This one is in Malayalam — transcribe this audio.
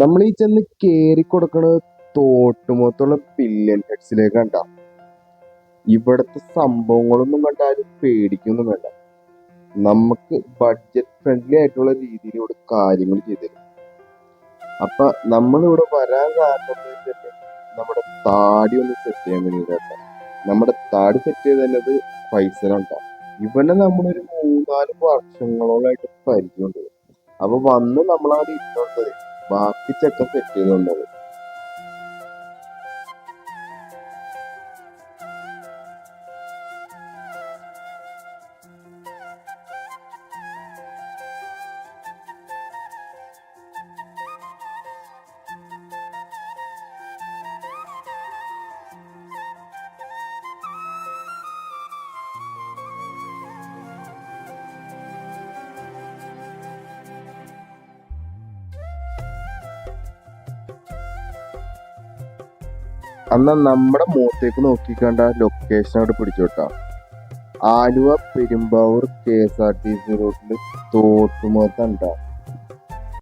നമ്മൾ ഈ ചെന്ന് കേറി കൊടുക്കണത് തോട്ടുമുഖത്തുള്ള പില്യൺ ഹെഡ്സിലേക്ക് കണ്ട. ഇവിടത്തെ സംഭവങ്ങളൊന്നും കണ്ടാലും പേടിക്കൊന്നും വേണ്ട. നമുക്ക് ബഡ്ജറ്റ് ഫ്രണ്ട്ലി ആയിട്ടുള്ള രീതിയിൽ ഇവിടെ കാര്യങ്ങൾ ചെയ്തുതരും. അപ്പൊ നമ്മളിവിടെ വരാൻ കാരണം നമ്മുടെ താടി ഒന്ന് സെറ്റ് ചെയ്യാൻ വേണ്ടിയിട്ടാണ്. നമ്മുടെ താടി സെറ്റ് ചെയ്ത് തന്നത് പൈസയിലുണ്ടാവും. ഇവനെ നമ്മളൊരു 3-4 വർഷങ്ങളോളായിട്ട് പരിചയമുണ്ട്. അപ്പൊ വന്ന് നമ്മളവിടെ ഇരുന്നത് ബാക്കി ചെക്കൻ സെറ്റ് ചെയ്തുകൊണ്ടത്. അന്നാ നമ്മുടെ മുഖത്തേക്ക് നോക്കിക്കണ്ട ലൊക്കേഷൻ അവിടെ പിടിച്ചോട്ടാ. ആലുവ പെരുമ്പാവൂർ KSRTC റോഡില് തോട്ടുമുഖത്തുണ്ടാ.